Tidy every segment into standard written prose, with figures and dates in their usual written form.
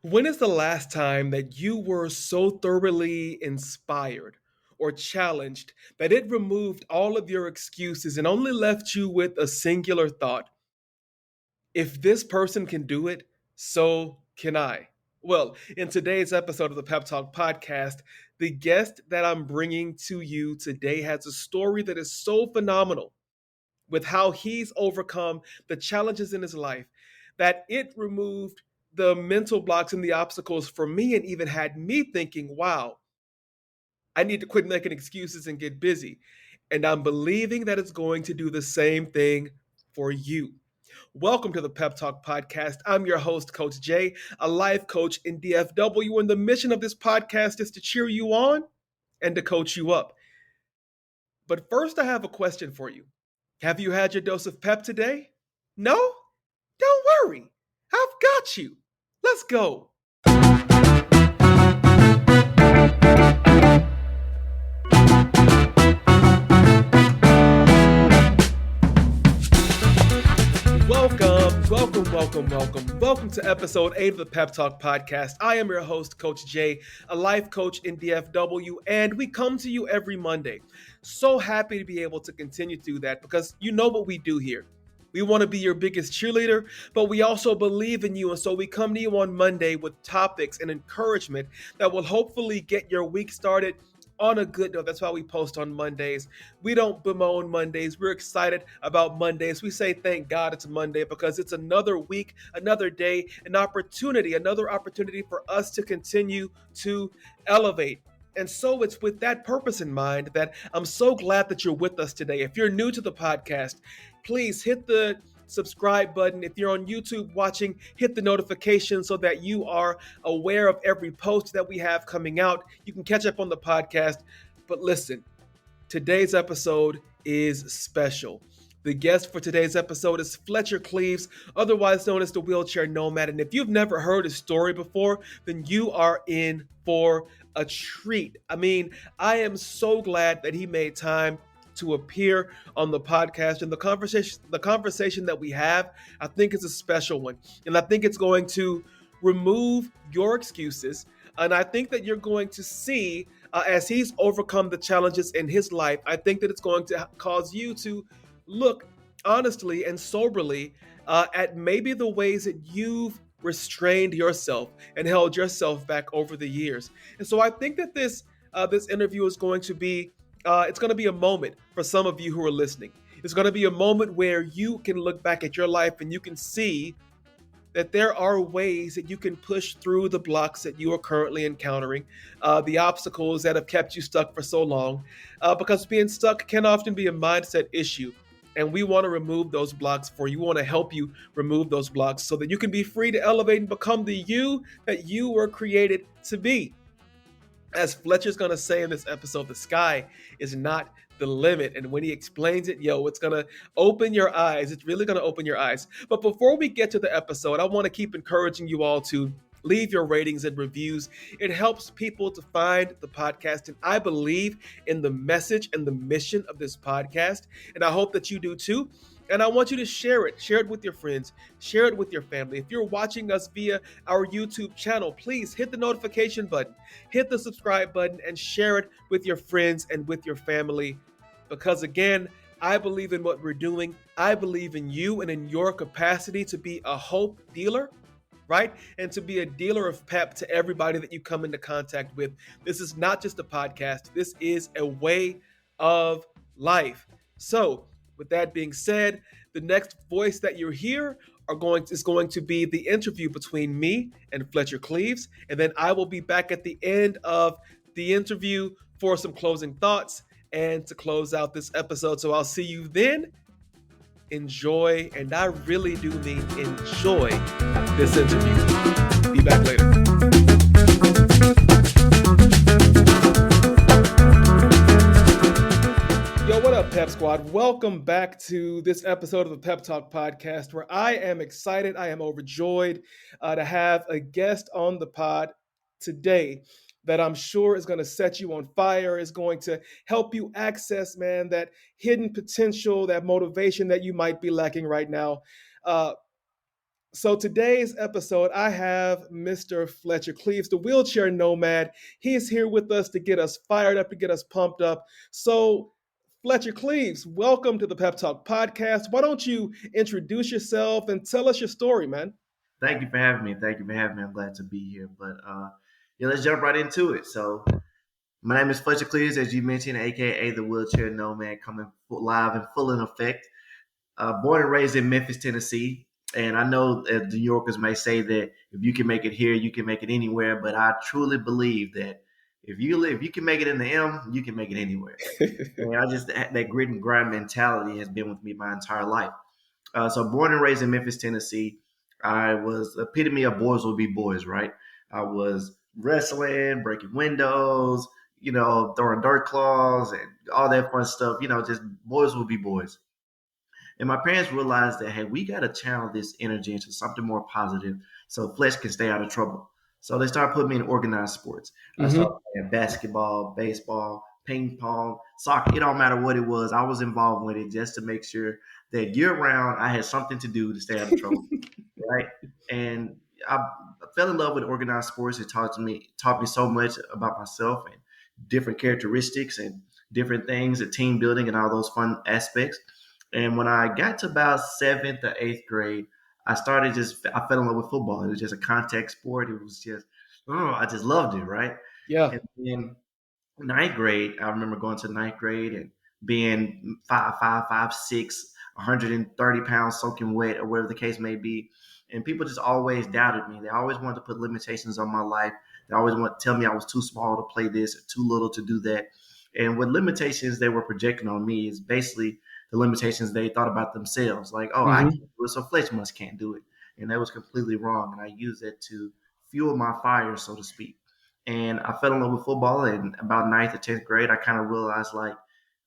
When is the last time that you were so thoroughly inspired or challenged that it removed all of your excuses and only left you with a singular thought? If this person can do it, so can I. Well, in today's episode of the Pep Talk Podcast, the guest that I'm bringing to you today has a story that is so phenomenal with how he's overcome the challenges in his life that it removed the mental blocks and the obstacles for me and even had me thinking, wow, I need to quit making excuses and get busy. And I'm believing that it's going to do the same thing for you. Welcome to the Pep Talk Podcast. I'm your host, Coach Jay, a life coach in DFW. And the mission of this podcast is to cheer you on and to coach you up. But first, I have a question for you. Have you had your dose of pep today? No? Don't worry. I've got you. Let's go. Welcome to episode 8 of the Pep Talk Podcast. I am your host, Coach Jay, a life coach in DFW, and we come to you every Monday. So happy to be able to continue to do that because you know what we do here. We want to be your biggest cheerleader, but we also believe in you, and so we come to you on Monday with topics and encouragement that will hopefully get your week started on a good note. That's why we post on Mondays. We don't bemoan Mondays. We're excited about Mondays. We say thank God it's Monday because it's another week, another day, another opportunity for us to continue to elevate. And so it's with that purpose in mind that I'm so glad that you're with us today. If you're new to the podcast, please hit the subscribe button. If you're on YouTube watching, hit the notification so that you are aware of every post that we have coming out. You can catch up on the podcast. But listen, today's episode is special. The guest for today's episode is Fletcher Cleaves, otherwise known as the Wheelchair Nomad. And if you've never heard his story before, then you are in for a treat. I mean, I am so glad that he made time to appear on the podcast, and the conversation that we have, I think is a special one, and I think it's going to remove your excuses, and I think that you're going to see as he's overcome the challenges in his life, I think that it's going to cause you to look honestly and soberly at maybe the ways that you've restrained yourself and held yourself back over the years. And so I think that this interview is going to be it's going to be a moment for some of you who are listening. It's going to be a moment where you can look back at your life and you can see that there are ways that you can push through the blocks that you are currently encountering, the obstacles that have kept you stuck for so long, because being stuck can often be a mindset issue. And we want to remove those blocks for you. We want to help you remove those blocks so that you can be free to elevate and become the you that you were created to be. As Fletcher's going to say in this episode, the sky is not the limit. And when he explains it, it's going to open your eyes. It's really going to open your eyes. But before we get to the episode, I want to keep encouraging you all to leave your ratings and reviews. It helps people to find the podcast. And I believe in the message and the mission of this podcast. And I hope that you do too. And I want you to share it with your friends, share it with your family. If you're watching us via our YouTube channel, please hit the notification button, hit the subscribe button, and share it with your friends and with your family. Because again, I believe in what we're doing. I believe in you and in your capacity to be a hope dealer, right? And to be a dealer of pep to everybody that you come into contact with. This is not just a podcast. This is a way of life. So, with that being said, the next voice that you hear is going to be the interview between me and Fletcher Cleaves. And then I will be back at the end of the interview for some closing thoughts and to close out this episode. So I'll see you then. Enjoy, and I really do mean enjoy this interview. Be back later. Yo, what up, Pep Squad? Welcome back to this episode of the Pep Talk Podcast, where I am excited, I am overjoyed to have a guest on the pod today that I'm sure is going to set you on fire, is going to help you access, man, that hidden potential, that motivation that you might be lacking right now. So today's episode, I have Mr. Fletcher Cleaves, the wheelchair nomad. He is here with us to get us fired up, to get us pumped up. So, Fletcher Cleaves, welcome to the Pep Talk Podcast. Why don't you introduce yourself and tell us your story, man? Thank you for having me. Thank you for having me. I'm glad to be here. But yeah, let's jump right into it. So my name is Fletcher Cleaves, as you mentioned, aka the Wheelchair Nomad, coming live and full in effect. Born and raised in Memphis, Tennessee. And I know that the New Yorkers may say that if you can make it here, you can make it anywhere. But I truly believe that if you can make it in the M, you can make it anywhere. And I just that grit and grind mentality has been with me my entire life. So born and raised in Memphis, Tennessee, I was epitome of boys will be boys, right? I was wrestling, breaking windows, throwing dirt claws and all that fun stuff. Just boys will be boys. And my parents realized that, hey, we got to channel this energy into something more positive so Flesh can stay out of trouble. So they started putting me in organized sports. I started Mm-hmm. playing basketball, baseball, ping pong, soccer. It don't matter what it was. I was involved with it just to make sure that year round I had something to do to stay out of trouble, right? And I fell in love with organized sports. It taught me so much about myself and different characteristics and different things, the team building and all those fun aspects. And when I got to about seventh or eighth grade, I fell in love with football. It was just a contact sport. It was just, oh, I just loved it, right? Yeah. And then ninth grade, I remember going to ninth grade and being 5'6", 130 pounds soaking wet or whatever the case may be. And people just always doubted me. They always wanted to put limitations on my life. They always want to tell me I was too small to play this or too little to do that. And what limitations they were projecting on me is basically the limitations they thought about themselves. Like, oh, I Mm-hmm. can't do it, so Fletch must can't do it. And that was completely wrong. And I used that to fuel my fire, so to speak. And I fell in love with football in about ninth or 10th grade. I kind of realized like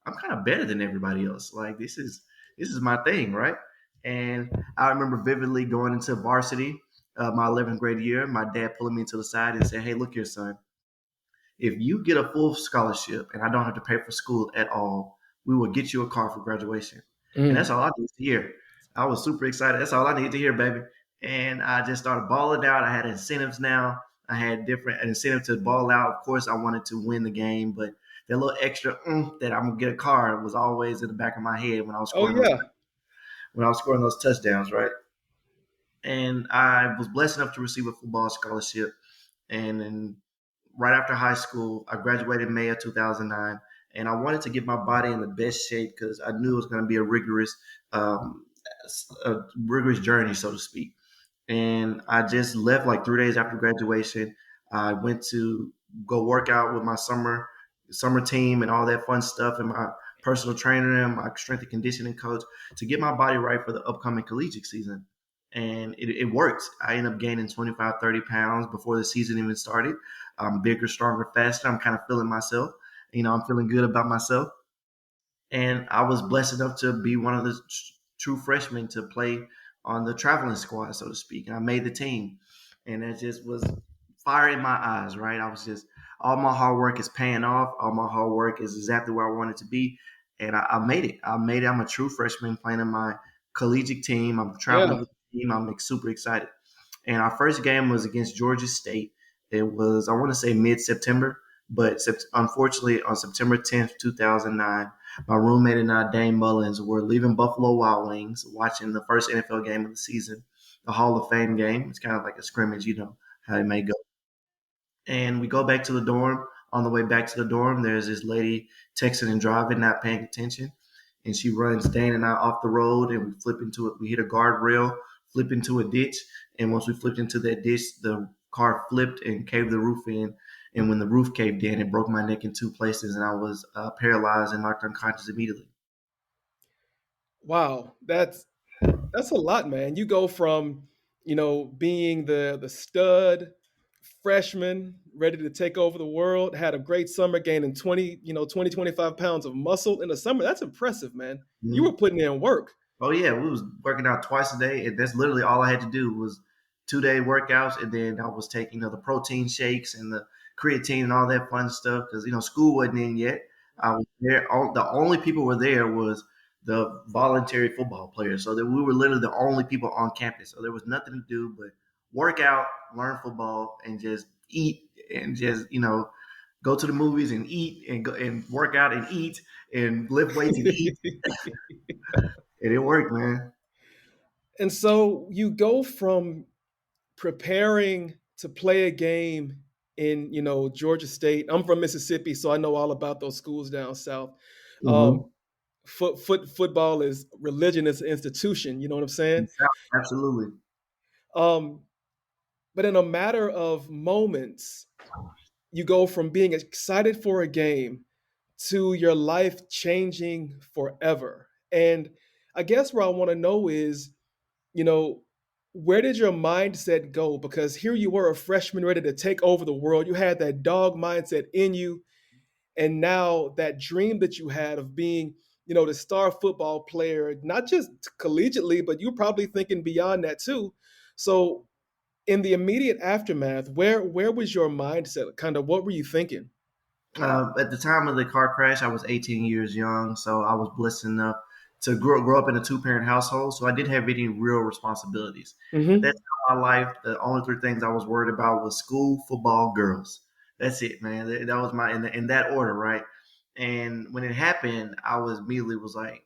I'm kind of better than everybody else. Like this is my thing, right? And I remember vividly going into varsity, my 11th grade year. My dad pulling me to the side and said, "Hey, look here, son. If you get a full scholarship and I don't have to pay for school at all, we will get you a car for graduation." And that's Mm. all I needed to hear. I was super excited. That's all I needed to hear, baby. And I just started balling out. I had incentives now. I had different incentive to ball out. Of course, I wanted to win the game, but that little extra that I'm gonna get a car was always in the back of my head Oh, yeah. when I was scoring those touchdowns, right? And I was blessed enough to receive a football scholarship. And then right after high school, I graduated in May of 2009, and I wanted to get my body in the best shape because I knew it was going to be um, a rigorous journey, so to speak. And I just left like 3 days after graduation. I went to go work out with my summer team and all that fun stuff, and my personal trainer and my strength and conditioning coach to get my body right for the upcoming collegiate season. And it worked. I ended up gaining 25, 30 pounds before the season even started. I'm bigger, stronger, faster. I'm kind of feeling myself. I'm feeling good about myself. And I was blessed enough to be one of the true freshmen to play on the traveling squad, so to speak. And I made the team, and it just was fire in my eyes. Right, I was just all my hard work is paying off. All my hard work is exactly where I wanted to be, and I made it. I made it. I'm a true freshman playing in my collegiate team. I'm traveling Yeah. with the team. I'm super excited. And our first game was against Georgia State. It was, I want to say, mid September, but unfortunately, on September 10th, 2009, my roommate and I, Dane Mullins, were leaving Buffalo Wild Wings, watching the first NFL game of the season, the Hall of Fame game. It's kind of like a scrimmage, how it may go. And we go back to the dorm. On the way back to the dorm, there's this lady texting and driving, not paying attention. And she runs Dane and I off the road, and we flip into it. We hit a guardrail, flip into a ditch. And once we flipped into that ditch, the car flipped and caved the roof in. And when the roof caved in, it broke my neck in two places, and I was paralyzed and knocked unconscious immediately. Wow. That's a lot, man. You go from, being the stud freshman ready to take over the world, had a great summer gaining 25 pounds of muscle in the summer. That's impressive, man. You were Mhm. putting in work. Oh yeah, we was working out twice a day, and that's literally all I had to do was 2 day workouts, and then I was taking the protein shakes and the creatine and all that fun stuff because school wasn't in yet. I was there. The only people were there was the voluntary football players. So that we were literally the only people on campus. So there was nothing to do but work out, learn football, and just eat and just go to the movies and eat and go and work out and eat and lift weights and eat. And it worked, man. And so you go from preparing to play a game in, Georgia State. I'm from Mississippi, so I know all about those schools down south. Mm-hmm. Um, football is religion, it's an institution. You know what I'm saying? Absolutely. Um, but in a matter of moments, you go from being excited for a game to your life changing forever. And I guess where I want to know is, you know, where did your mindset go? Because here you were, a freshman ready to take over the world. You had that dog mindset in you. And now that dream that you had of being, the star football player, not just collegiately, but you're probably thinking beyond that too. So in the immediate aftermath, where was your mindset? Kind of what were you thinking? At the time of the car crash, I was 18 years young, so I was blessed enough to grow up in a two-parent household. So I didn't have any real responsibilities. At that Hmm. time of my life, the only three things I was worried about was school, football, girls. That's it, man. That was my in that order, right? And when it happened, I was immediately was like,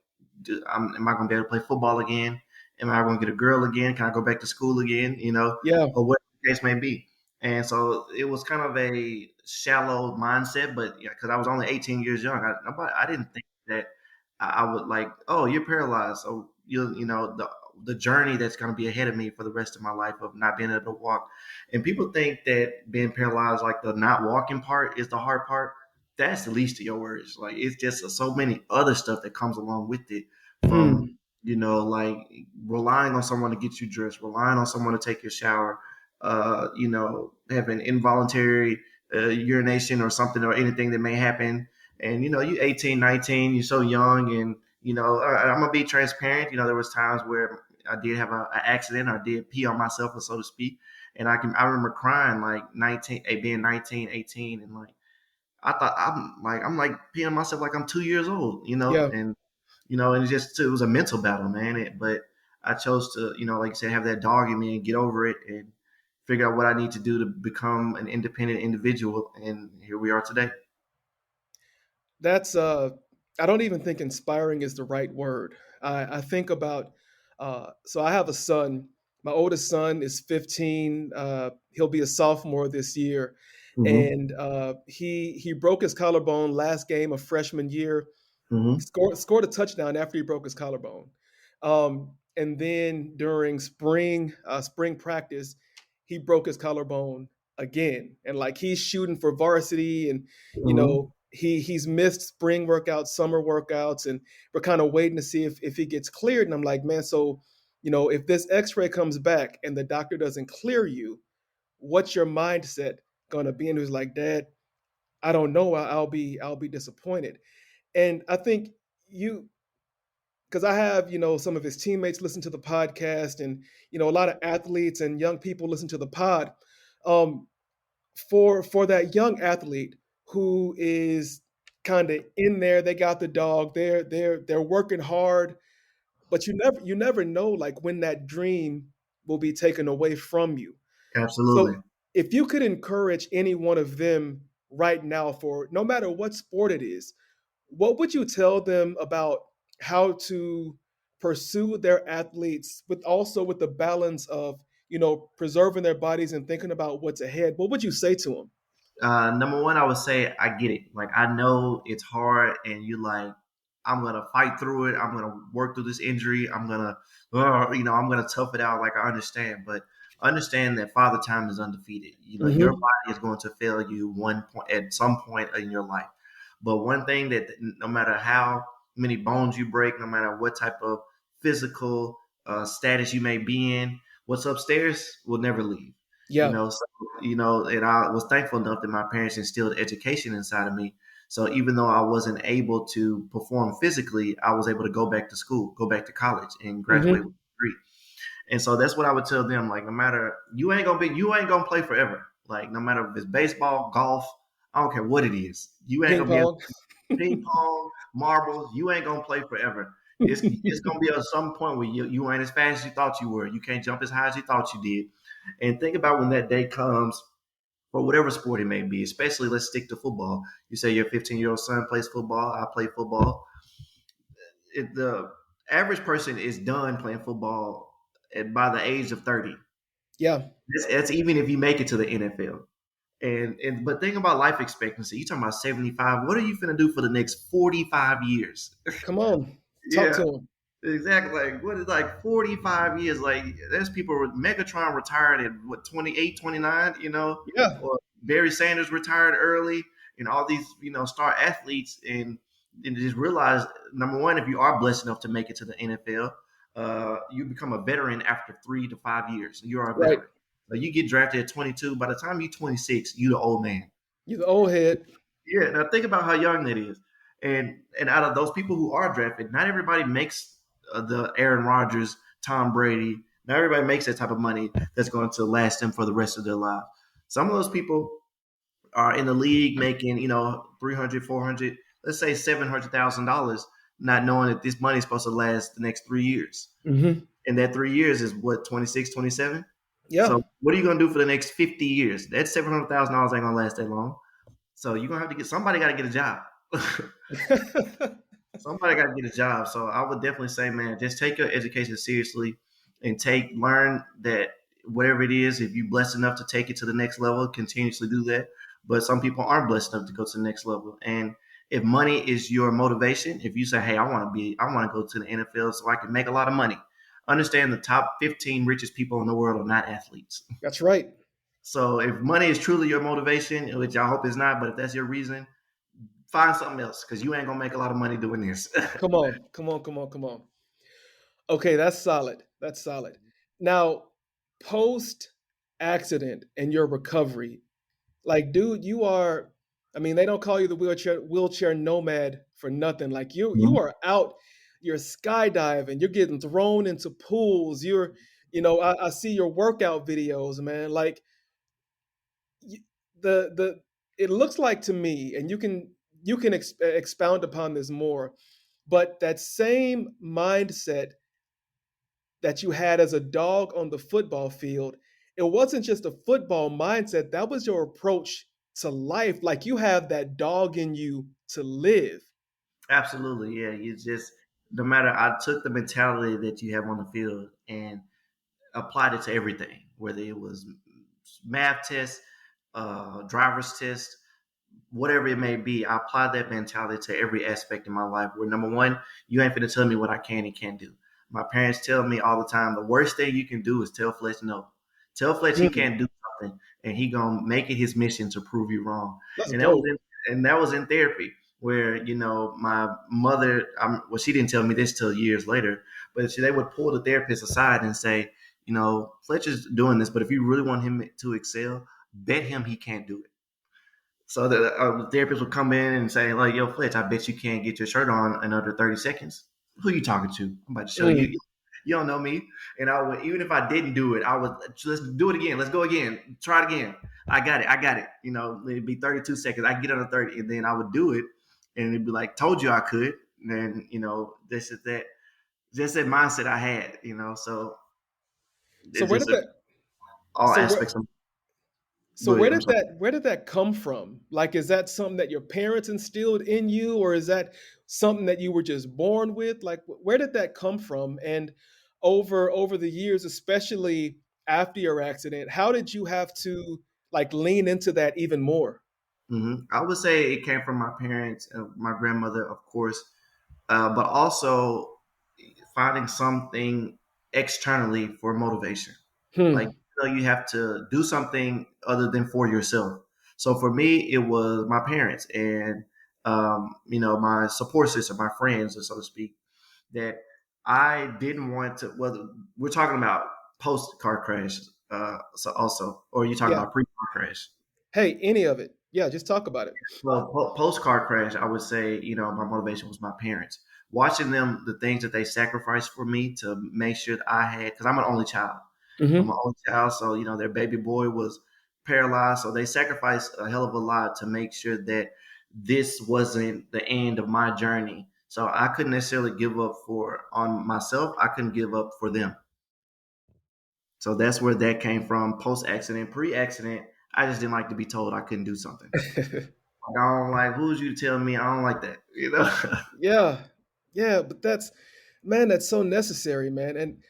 am I going to be able to play football again? Am I going to get a girl again? Can I go back to school again? Yeah. Or what the case may be. And so it was kind of a shallow mindset, but yeah, because I was only 18 years young, I didn't think that I would like, oh, you're paralyzed, so the journey that's going to be ahead of me for the rest of my life of not being able to walk. And people think that being paralyzed, like the not walking part, is the hard part. That's the least of your worries. Like it's just so many other stuff that comes along with it, from Hmm. like relying on someone to get you dressed, relying on someone to take your shower, having involuntary urination or something or anything that may happen. And, you 18, 19, you're so young. And, I'm going to be transparent. There was times where I did have an accident. Or I did pee on myself, so to speak. And I remember crying like 19, being 19, 18. And like, I thought I'm like peeing on myself like I'm 2 years old, Yeah. and it was a mental battle, man. But I chose to, like you said, have that dog in me and get over it and figure out what I need to do to become an independent individual. And here we are today. That's I don't even think inspiring is the right word. I think about so I have a son. My oldest son is 15. He'll be a sophomore this year, Mm-hmm. and he broke his collarbone last game of freshman year. Mm-hmm. Scored a touchdown after he broke his collarbone. And then during spring practice, he broke his collarbone again. And like he's shooting for varsity, and Mm-hmm. he's missed spring workouts, summer workouts, and we're kind of waiting to see if he gets cleared. And I'm like, man, so if this X-ray comes back and the doctor doesn't clear you, what's your mindset gonna be? And he was like, Dad, I don't know. I'll be disappointed. And I think you because I have, some of his teammates listen to the podcast, and, a lot of athletes and young people listen to the pod. Um, for that young athlete who is kind of in there, they got the dog, they're working hard, but you never know like when that dream will be taken away from you. Absolutely. So if you could encourage any one of them right now, for no matter what sport it is, what would you tell them about how to pursue their athletes, with also with the balance of preserving their bodies and thinking about what's ahead? What would you say to them? Number one, I would say I get it. Like I know it's hard, and you like I'm gonna fight through it. I'm gonna work through this injury. I'm gonna tough it out. Like I understand, but understand that Father Time is undefeated. Your Hmm. body is going to fail you one point at some point in your life. But one thing that no matter how many bones you break, no matter what type of physical status you may be in, what's upstairs will never leave. Yeah. So and I was thankful enough that my parents instilled education inside of me. So even though I wasn't able to perform physically, I was able to go back to school, go back to college, and graduate Hmm. with a degree. And so that's what I would tell them. Like, no matter you ain't gonna play forever. Like, no matter if it's baseball, golf, I don't care what it is. You ain't Ping gonna be able pong. to ping pong, marbles. You ain't gonna play forever. It's gonna be at some point where you ain't as fast as you thought you were. You can't jump as high as you thought you did. And think about when that day comes for whatever sport it may be, especially let's stick to football. You say your 15-year-old son plays football, I play football. The average person is done playing football by the age of 30. Yeah. That's even if you make it to the NFL. And but think about life expectancy. You talking about 75. What are you finna do for the next 45 years? Come on. Talk Yeah, to him. exactly. Like what is like 45 years? Like there's people Megatron retired at what 28, 29, Yeah. or Barry Sanders retired early, and all these, star athletes, and just realize, number one, if you are blessed enough to make it to the NFL, you become a veteran after 3 to 5 years. You are a Right. veteran. So you get drafted at 22. By the time you're 26, you the old man. You're the old head. Yeah. Now think about how young that is. And out of those people who are drafted, not everybody makes the Aaron Rodgers, Tom Brady. Not everybody makes that type of money that's going to last them for the rest of their life. Some of those people are in the league making, 300, 400, let's say $700,000, not knowing that this money is supposed to last the next 3 years. Mm-hmm. And that 3 years is what, 26, 27? Yeah. So what are you going to do for the next 50 years? That $700,000 ain't going to last that long. So you're going to have to somebody got to get a job. Somebody got to get a job. So I would definitely say, man, just take your education seriously and learn that whatever it is, if you're blessed enough to take it to the next level, continuously do that. But some people aren't blessed enough to go to the next level. And if money is your motivation, if you say, hey, I want to go to the NFL so I can make a lot of money, understand the top 15 richest people in the world are not athletes. That's right. So if money is truly your motivation, which I hope it's not, but if that's your reason, find something else because you ain't gonna make a lot of money doing this. Come on. Come on. Come on. Come on. Okay, that's solid. That's solid. Now, post accident and your recovery, like, dude, you are. I mean, they don't call you the wheelchair nomad for nothing. Like you Mhm. are out. You're skydiving. You're getting thrown into pools. I see your workout videos, man. Like y- the it looks like to me, and you can expound upon this more, but that same mindset that you had as a dog on the football field, it wasn't just a football mindset, that was your approach to life. Like you have that dog in you to live. Absolutely, yeah. You just no matter. I took the mentality that you have on the field and applied it to everything, whether it was math test, driver's test, whatever it may be. I apply that mentality to every aspect in my life. Where number one, you ain't finna tell me what I can and can't do. My parents tell me all the time, the worst thing you can do is tell Fletch no. Tell Fletch he Mm, can't do something, and he gonna make it his mission to prove you wrong. that's And dope. that was in therapy, where my mother, well, she didn't tell me this till years later, but they would pull the therapist aside and say, Fletcher's doing this, but if you really want him to excel, bet him he can't do it. So the therapist would come in and say, like, yo, Fletch, I bet you can't get your shirt on in under 30 seconds. Who you talking to? I'm about to show you. Mm. You don't know me. And I would, even if I didn't do it, I would, let's do it again. Let's go again. Try it again. I got it. I got it. It'd be 32 seconds. I get under 30. And then I would do it. And it'd be like, told you I could. And then, this is that. Just that mindset I had, so So it's where just did that all so where aspects of. so Go where ahead. I'm did sorry. that come from? Like, is that something that your parents instilled in you, or is that something that you were just born with? Like, where did that come from? And over the years, especially after your accident, how did you have to like lean into that even more? I would say it came from my parents and my grandmother, of course, but also finding something externally for motivation. Like, Hmm. you have to do something other than for yourself. So for me, it was my parents and, my support system, my friends, so to speak, that I didn't want to. Well, we're talking about post car crash, so also, or you talking Yeah. about pre car crash? Hey, any of it. Yeah, just talk about it. Well, post car crash, I would say, my motivation was my parents. Watching them, the things that they sacrificed for me to make sure that I had, because I'm an only child. I'm an Hmm. only child, so their baby boy was paralyzed, so they sacrificed a hell of a lot to make sure that this wasn't the end of my journey. So I couldn't necessarily give up on myself. I couldn't give up for them. So that's where that came from. Post accident, pre accident, I just didn't like to be told I couldn't do something. Like, I don't like, who's you to tell me I don't like that, you know? Yeah, yeah, but that's so necessary, man. And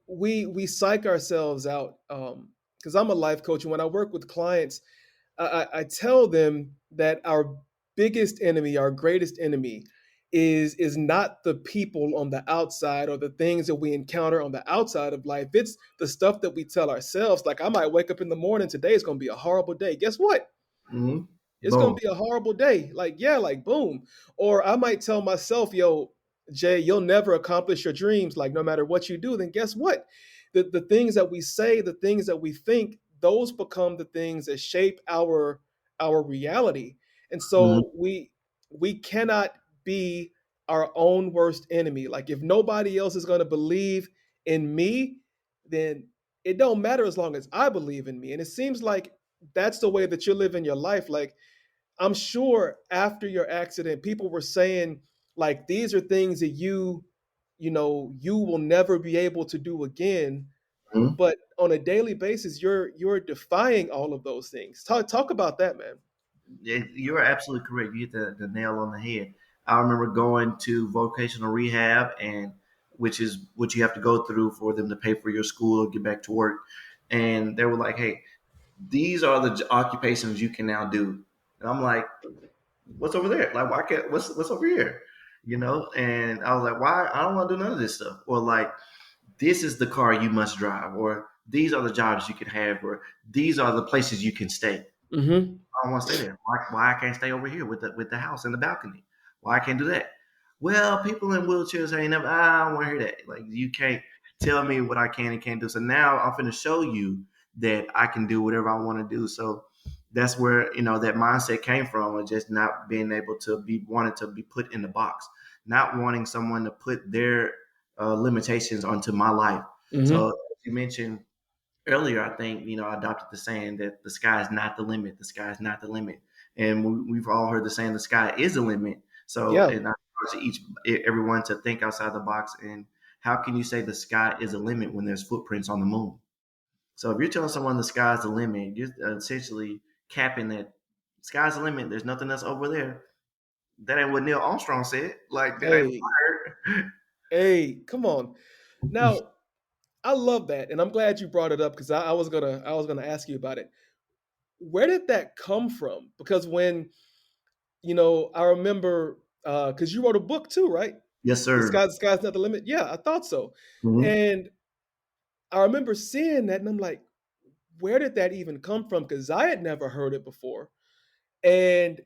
we psych ourselves out because I'm a life coach, and when I work with clients, I tell them that our biggest enemy, our greatest enemy, is not the people on the outside or the things that we encounter on the outside of life. It's the stuff that we tell ourselves. Like, I might wake up in the morning, today is going to be a horrible day. Guess what? hmm It's gonna Boom. be a horrible day. Like, yeah, like boom. Or I might tell myself, yo, Jay, you'll never accomplish your dreams. Like, no matter what you do, then guess what? The things that we say, the things that we think, those become the things that shape our reality. And hmm so we cannot be our own worst enemy. Like, if nobody else is gonna believe in me, then it don't matter as long as I believe in me. And it seems like that's the way that you're living your life. Like, I'm sure after your accident, people were saying, like, these are things that you will never be able to do again. hmm But on a daily basis, you're defying all of those things. Talk about that, man. You're absolutely correct. You hit the nail on the head. I remember going to vocational rehab, and which is what you have to go through for them to pay for your school, get back to work. And they were like, "Hey, these are the occupations you can now do." And I'm like, "What's over there? Like, why can't what's over here?" You know? And I was like, "Why? I don't want to do none of this stuff." Or like, "This is the car you must drive," or "These are the jobs you can have," or "These are the places you can stay." Mm-hmm. I don't want to stay there. Why I can't stay over here with the house and the balcony? Why I can't do that? Well, people in wheelchairs ain't never. I don't want to hear that. Like, you can't tell me what I can and can't do. So now I'm going to show you that I can do whatever I want to do. So that's where that mindset came from, of just not being able to be wanted to be put in the box, not wanting someone to put their limitations onto my life. So Mm-hmm. as you mentioned earlier, I think, I adopted the saying that the sky is not the limit. The sky is not the limit. And we've all heard the saying, the sky is the limit. So, Yeah. and I encourage everyone to think outside the box. And how can you say the sky is a limit when there's footprints on the moon? So if you're telling someone the sky's the limit, you're essentially capping that sky's the limit. There's nothing else over there. That ain't what Neil Armstrong said. Like, that ain't Hey, hey, come on. Now, I love that, and I'm glad you brought it up because I was gonna ask you about it. Where did that come from? Because when I remember because you wrote a book too, right? Yes, The sir. sky, the sky's not the limit. Yeah, I thought so. hmm And I remember seeing that, and I'm like, where did that even come from? Because I had never heard it before, and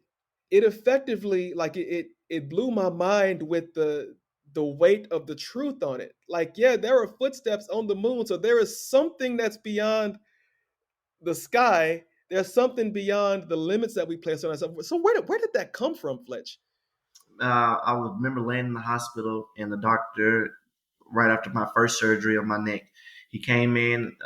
it effectively, like, it blew my mind with the weight of the truth on it. Like, yeah, there are footsteps on the moon, so there is something that's beyond the sky. There's something beyond the limits that we place on ourselves. So where did that come from, Fletch? I would remember laying in the hospital, and the doctor, right after my first surgery on my neck, he came in,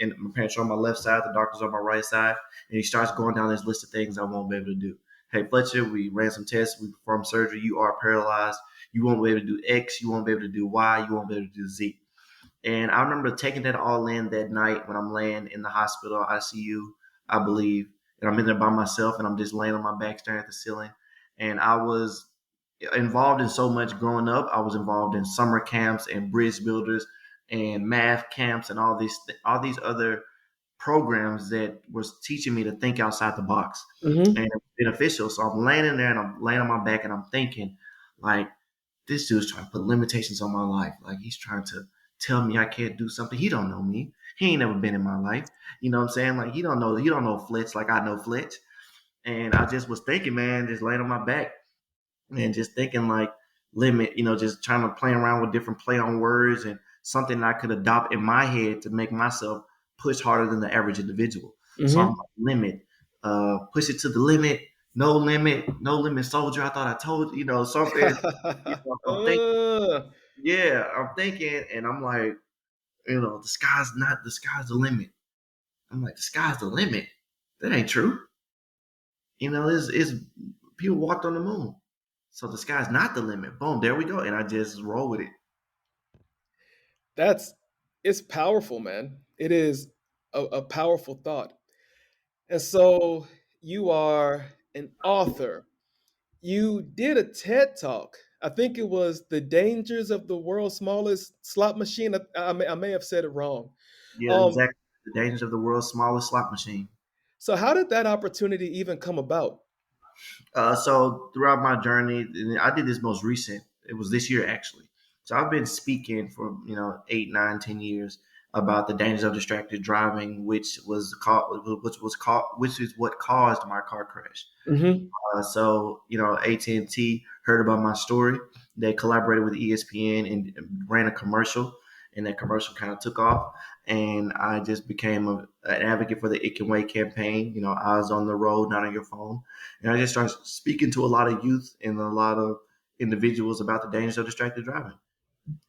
and my parents are on my left side, the doctor's on my right side, and he starts going down this list of things I won't be able to do. Hey, Fletcher, we ran some tests, we performed surgery, you are paralyzed, you won't be able to do X, you won't be able to do Y, you won't be able to do Z. And I remember taking that all in that night when I'm laying in the hospital ICU, I believe, and I'm in there by myself, and I'm just laying on my back staring at the ceiling. And I was involved in so much growing up. I was involved in summer camps and bridge builders and math camps and all these other programs that was teaching me to think outside the box, and Mm-hmm. it was beneficial. So I'm laying in there and I'm laying on my back and I'm thinking, like, this dude's trying to put limitations on my life. Like, he's trying to tell me I can't do something. He don't know me. He ain't never been in my life. You know what I'm saying? Like, he don't know Fletch like I know Fletch. And I just was thinking, man, just laying on my back and just thinking, like, limit, just trying to play around with different play on words and something I could adopt in my head to make myself push harder than the average individual. So I'm Mm-hmm. like, limit, push it to the limit, no limit, no limit soldier. I thought I told something. I'm thinking, Uh, yeah, I'm thinking, and I'm like, the sky's the limit. I'm like, the sky's the limit. That ain't true. It's people walked on the moon. So the sky's not the limit. Boom, there we go. And I just roll with it. That's it's powerful, man. It is a powerful thought. And so you are an author. You did a TED talk. I think it was The Dangers of the World's Smallest Slot Machine. I may have said it wrong. Yeah, Um, exactly. The dangers of the world's smallest slot machine. so how did that opportunity even come about? So throughout my journey, and I did this most recent. It was this year actually. So I've been speaking for 8, 9, 10 years about the dangers of distracted driving, which is what caused my car crash. Hmm. So AT&T heard about my story. They collaborated with ESPN and ran a commercial, and that commercial kind of took off. And I just became an advocate for the It Can Wait campaign. Eyes on the road, not on your phone. And I just started speaking to a lot of youth and a lot of individuals about the dangers of distracted driving.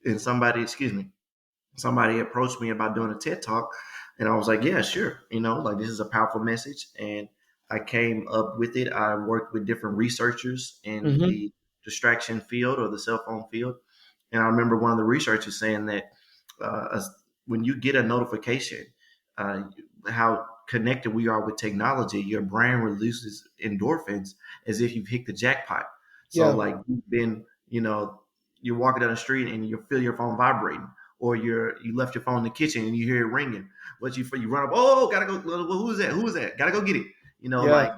And somebody approached me about doing a TED talk, and I was like, yeah, sure. Like this is a powerful message. And I came up with it. I worked with different researchers in Hmm. the distraction field or the cell phone field. And I remember one of the researchers saying that when you get a notification, uh, how connected we are with technology, your brain releases endorphins as if you've hit the jackpot. So, Yeah, like, you've been, you're walking down the street and you feel your phone vibrating, or you left your phone in the kitchen and you hear it ringing. But you run up, oh, gotta go. Who is that? Who is that? Gotta go get it. yeah, Like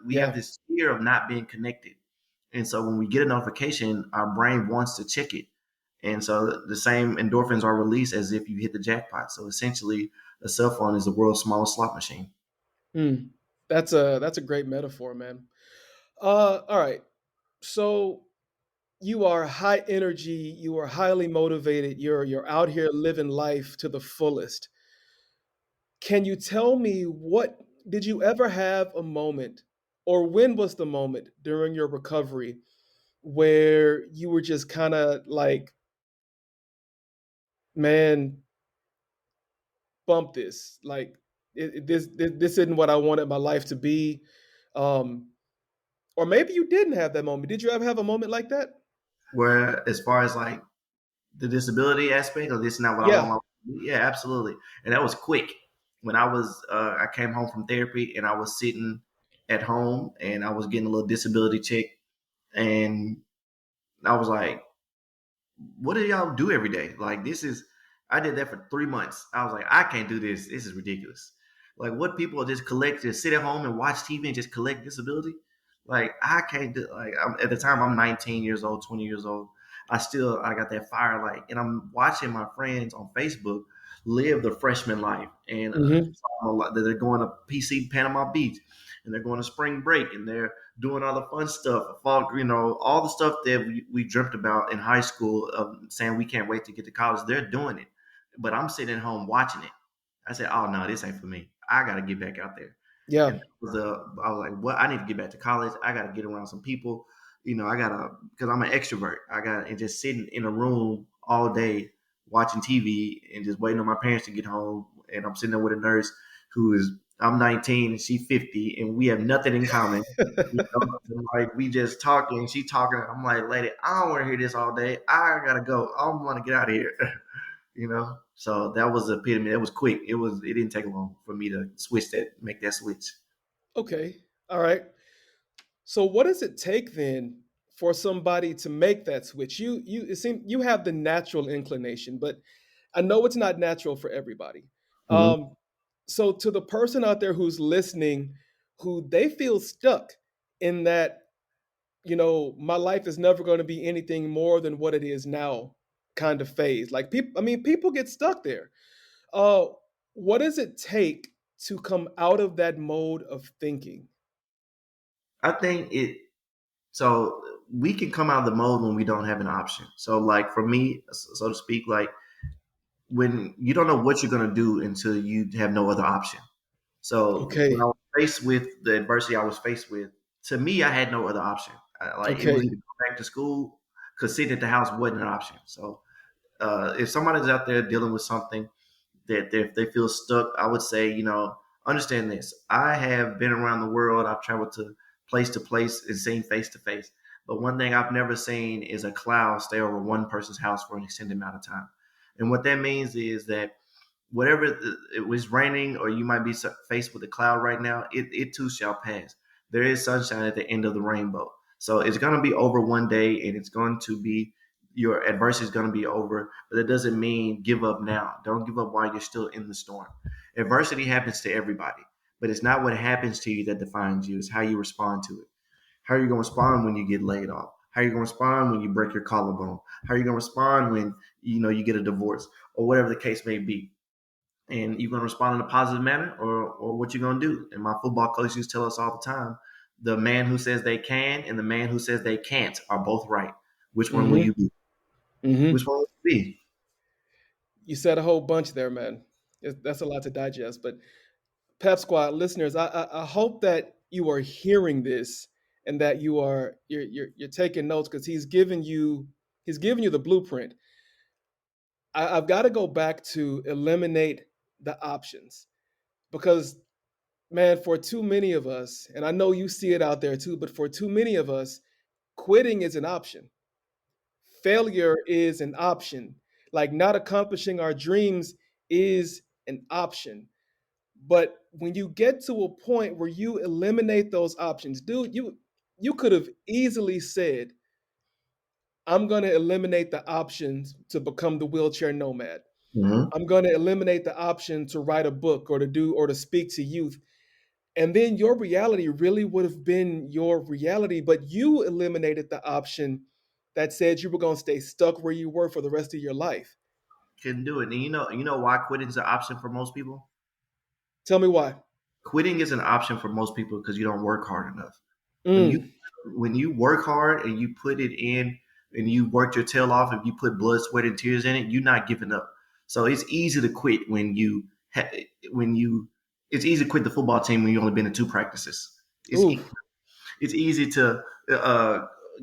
we have yeah. this fear of not being connected, and so when we get a notification, our brain wants to check it. And so the same endorphins are released as if you hit the jackpot. So essentially, a cell phone is the world's smallest slot machine. Mm. That's a great metaphor, man. All right. So you are high energy, you are highly motivated, you're out here living life to the fullest. Can you tell me what did you ever have a moment or when was the moment during your recovery where you were just kind of like, man, bump this. Like this isn't what I wanted my life to be. Um or maybe you didn't have that moment. Did you ever have a moment like that? Where as far as like the disability aspect, or this is not what I want Yeah. my life to be, yeah, absolutely. And that was quick. When I came home from therapy and I was sitting at home and I was getting a little disability check, and I was like, what do y'all do every day? Like I did that for 3 months. I was like, I can't do this. This is ridiculous. Like what people just sit at home and watch TV and just collect disability. Like I can't do. At the time I'm 19 years old, 20 years old. I got that fire light, and I'm watching my friends on Facebook live the freshman life, and Hmm. they're going to PC Panama Beach, and they're going to spring break, and they're doing all the fun stuff, all the stuff that we dreamt about in high school, saying we can't wait to get to college. They're doing it, but I'm sitting at home watching it. I said, "Oh no, this ain't for me. I got to get back out there." Yeah. And I was like, "What? I need to get back to college. I got to get around some people. I gotta because I'm an extrovert. I got and just sitting in a room all day watching TV and just waiting on my parents to get home. And I'm sitting there with a nurse who is I'm 19 and she's 50, and we have nothing in common. Like we just talking, she talking. I'm like, lady, I don't want to hear this all day. I gotta go. I want to get out of here. So that was the epitome. That was quick. It didn't take long for me to make that switch. Okay. All right. So what does it take then for somebody to make that switch? You it seems you have the natural inclination, but I know it's not natural for everybody. Mhm. Um, so to the person out there who's listening, who they feel stuck in that, my life is never going to be anything more than what it is now kind of phase. Like people, I mean, people get stuck there. Uh, what does it take to come out of that mode of thinking? I think it. So we can come out of the mode when we don't have an option. So like for me, so to speak, like when you don't know what you're gonna do until you have no other option. So when I Okay. was faced with the adversity I was faced with, to me, I had no other option. Like it was Okay. either go back to school, because sitting at the house wasn't an option. So if somebody's out there dealing with something that if they feel stuck, I would say, understand this. I have been around the world. I've traveled to place and seen face to face. But one thing I've never seen is a cloud stay over one person's house for an extended amount of time. And what that means is that whatever it was raining, or you might be faced with a cloud right now, it too shall pass. There is sunshine at the end of the rainbow. So it's going to be over one day, and it's going to be, your adversity is going to be over. But it doesn't mean give up now. Don't give up while you're still in the storm. Adversity happens to everybody, but it's not what happens to you that defines you. It's how you respond to it. How are you going to respond when you get laid off? How are you going to respond when you break your collarbone? How are you going to respond when you get a divorce, or whatever the case may be? And you're going to respond in a positive manner, or what you're going to do. And my football coaches used to tell us all the time, the man who says they can and the man who says they can't are both right. Which one will Mm-hmm. you be? Mm-hmm. Which one will you be? You said a whole bunch there, man. That's a lot to digest. But Pep Squad listeners, I hope that you are hearing this and that you're taking notes, because he's giving you the blueprint. I've got to go back to eliminate the options, because man, for too many of us, and I know you see it out there too, but for too many of us, quitting is an option. Failure is an option. Like not accomplishing our dreams is an option. But when you get to a point where you eliminate those options, dude, you could have easily said, I'm going to eliminate the options to become the wheelchair nomad. Mm-hmm. I'm going to eliminate the option to write a book or to speak to youth. And then your reality really would have been your reality, but you eliminated the option that said you were going to stay stuck where you were for the rest of your life. Couldn't do it. And you know why quitting is an option for most people? Tell me why. Quitting is an option for most people because you don't work hard enough. When you Mm, when you work hard and you put it in and you work your tail off, if you put blood, sweat, and tears in it, you're not giving up. So it's easy to quit when you it's easy to quit the football team when you've only been in two practices. It's oof. it's easy to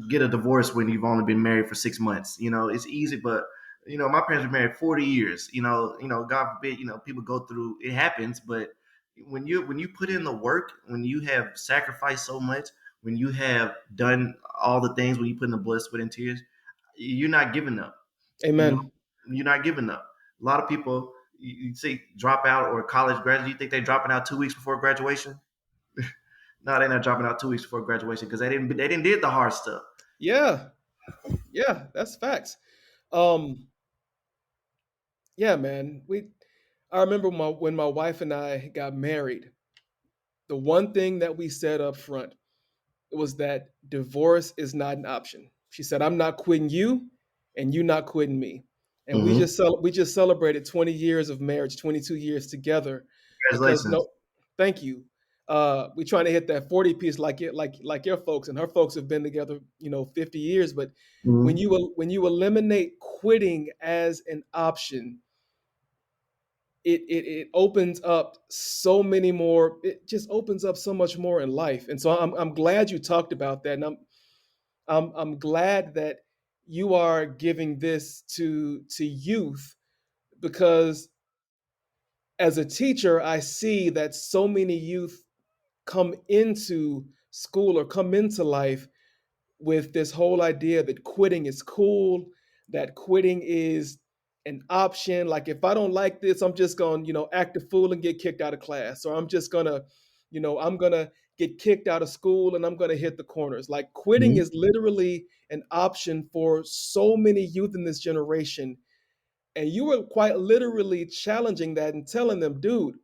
get a divorce when you've only been married for 6 months. It's easy, but my parents were married 40 years. God forbid, people go through. It happens, but when you put in the work, when you have sacrificed so much, when you have done all the things, when you put in the blood, sweat, and tears, you're not giving up. You know, Amen. you're not giving up. A lot of people, you see, drop out or college graduate. You think they're dropping out 2 weeks before graduation? No, they're not dropping out 2 weeks before graduation because they didn't did the hard stuff. Yeah. Yeah, that's facts. Um, yeah, man. I remember when my wife and I got married, the one thing that we said up front was that divorce is not an option. She said, "I'm not quitting you, and you not quitting me." And we Mm-hmm. just celebrated 20 years of marriage, 22 years together, because Congratulations. no, thank you. We trying to hit that 40 piece like your folks, and her folks have been together, 50 years. But when Mm-hmm. you eliminate quitting as an option, it opens up so many more. It just opens up so much more in life. And so I'm glad you talked about that, and I'm glad that you are giving this to youth, because as a teacher, I see that so many youth come into school or come into life with this whole idea that quitting is cool, that quitting is an option. Like if I don't like this, I'm just going to, act a fool and get kicked out of class, or I'm just going to, I'm going to get kicked out of school and I'm going to hit the corners. Like quitting Mm-hmm. is literally an option for so many youth in this generation. And you were quite literally challenging that and telling them, dude,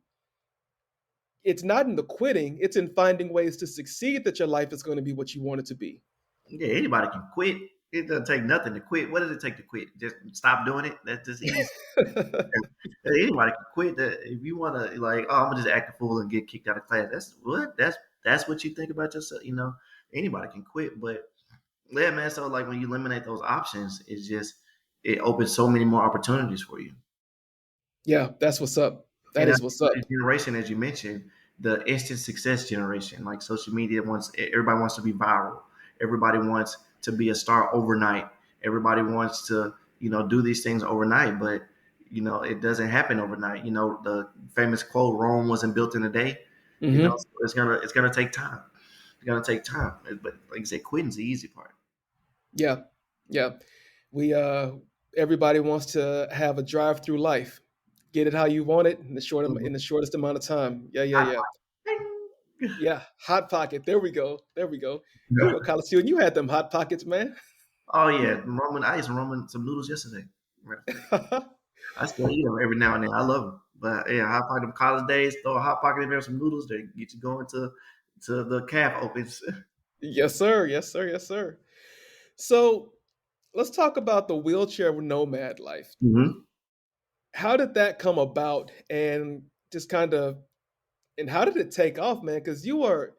it's not in the quitting, it's in finding ways to succeed that your life is going to be what you want it to be. Yeah, anybody can quit. It doesn't take nothing to quit. What does it take to quit? Just stop doing it. That's just easy. Anybody can quit. That if you want to, like, oh, I'm gonna just act a fool and get kicked out of class. That's what. That's what you think about yourself. Anybody can quit. But yeah, man. So like when you eliminate those options, it opens so many more opportunities for you. Yeah, that's what's up. That And is what's up. the generation, as you mentioned, the instant success generation, like social media wants, everybody wants to be viral. Everybody wants to be a star overnight. Everybody wants to, do these things overnight, but it doesn't happen overnight. The famous quote, Rome wasn't built in a day. Hmm. So it's gonna take time. It's gonna take time. But like I said, quitting's the easy part. Yeah, yeah. We everybody wants to have a drive through life. Get it how you want it in Mhm. in the shortest amount of time. Yeah, yeah, Hot yeah. pocket. Yeah, hot pocket. There we go. There we go. You Yeah. were a college student. You had them hot pockets, man. Oh yeah, ramen. I ate some ramen, some noodles yesterday. Matter of fact, I still eat them every now and then. I love them. But yeah, hot pocket them college days. Throw a hot pocket in there, some noodles. They get you going to the calf opens. Yes, sir. Yes, sir. Yes, sir. So let's talk about the wheelchair nomad life. hmm How did that come about, and just kind of, and how did it take off, man? Because you're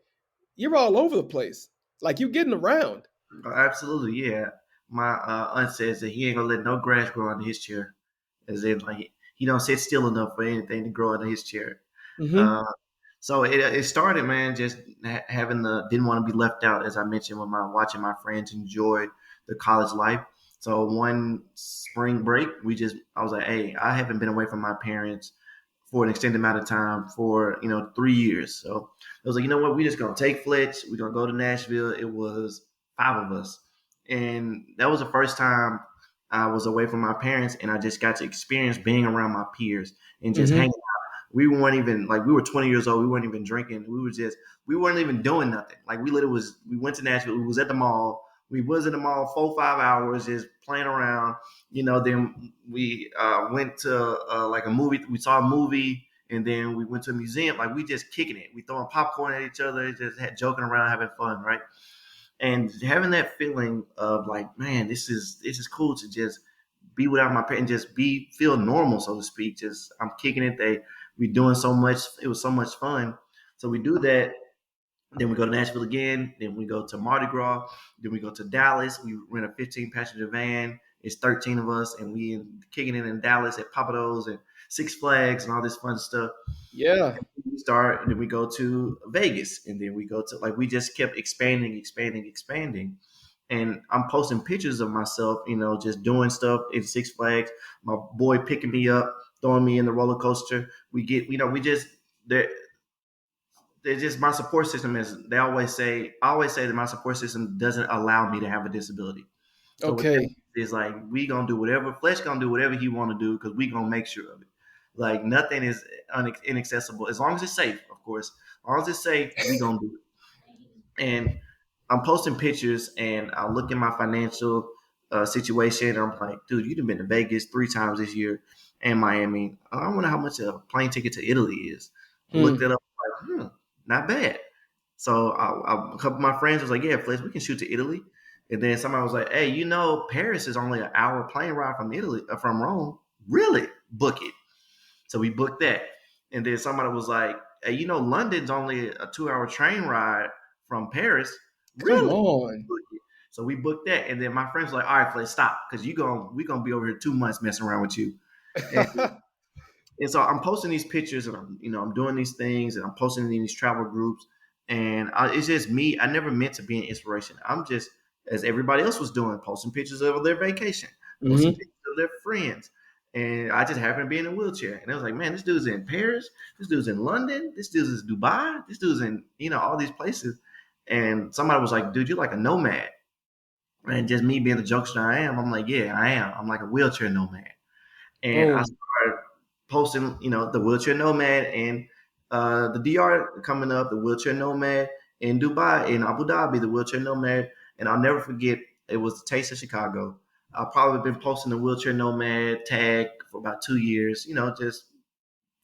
all over the place, like you getting around. Absolutely, yeah. My aunt says that he ain't gonna let no grass grow under his chair. As in, like he don't sit still enough for anything to grow under his chair. Mm-hmm. Uh, so it started, man, just having the didn't want to be left out, as I mentioned, with my watching my friends enjoy the college life. So one spring break, I was like, hey, I haven't been away from my parents for an extended amount of time for 3 years. So I was like, you know what, we just gonna take Fletch. We're gonna go to Nashville. It was five of us, and that was the first time I was away from my parents, and I just got to experience being around my peers and just Mm-hmm. hanging. We weren't even like we were 20 years old. We weren't even drinking. We weren't even doing nothing. Like we went to Nashville. We was at the mall. We was in the mall 4 5 hours just playing around. Then we went to like a movie. We saw a movie, and then we went to a museum. Like we just kicking it. We throwing popcorn at each other, just had joking around, having fun, right? And having that feeling of like, man, this is cool to just be without my parents, just feel normal, so to speak. Just I'm kicking it. We doing so much. It was so much fun. So we do that. Then we go to Nashville again. Then we go to Mardi Gras. Then we go to Dallas. We rent a 15 passenger van. It's 13 of us, and kicking it in Dallas at Papados and Six Flags and all this fun stuff. Yeah. We start, and then we go to Vegas, and then we go to like we just kept expanding, expanding, expanding. And I'm posting pictures of myself, just doing stuff in Six Flags. My boy picking me up, throwing me in the roller coaster. We get, we just they're just my support system is. I always say that my support system doesn't allow me to have a disability. So with that, Okay. it's like we gonna do whatever Flesh gonna do whatever he want to do because we gonna make sure of it. Like nothing is inaccessible as long as it's safe, of course. As long as it's safe, we gonna do it. And I'm posting pictures, and I look at my financial situation. And I'm like, dude, you've been to Vegas 3 times this year and Miami. I wonder how much a plane ticket to Italy is. I looked Hmm. it up. Like, not bad. So a couple of my friends was like, yeah, Flex, we can shoot to Italy. And then somebody was like, hey, Paris is only an hour plane ride from Italy, from Rome. Really? Book it. So we booked that. And then somebody was like, hey, London's only a 2 hour train ride from Paris. Come Really? on. Book it. So we booked that. And then my friends were like, all right, Flex, stop. Because we're going to be over here 2 months messing around with you. And and so I'm posting these pictures, and I'm doing these things, and I'm posting in these travel groups, and it's just me. I never meant to be an inspiration. I'm just as everybody else was doing, posting pictures of their vacation, posting Hmm. pictures of their friends, and I just happened to be in a wheelchair, and I was like, man, this dude's in Paris, this dude's in London, this dude's in Dubai, this dude's in all these places, and somebody was like, dude, you're like a nomad, and just me being the jokester I am, I'm like, yeah, I am. I'm like a wheelchair nomad. And I Boom. started posting, the wheelchair nomad and the DR coming up, the wheelchair nomad in Dubai, in Abu Dhabi, the wheelchair nomad. And I'll never forget, it was the Taste of Chicago. I've probably been posting the wheelchair nomad tag for about 2 years, just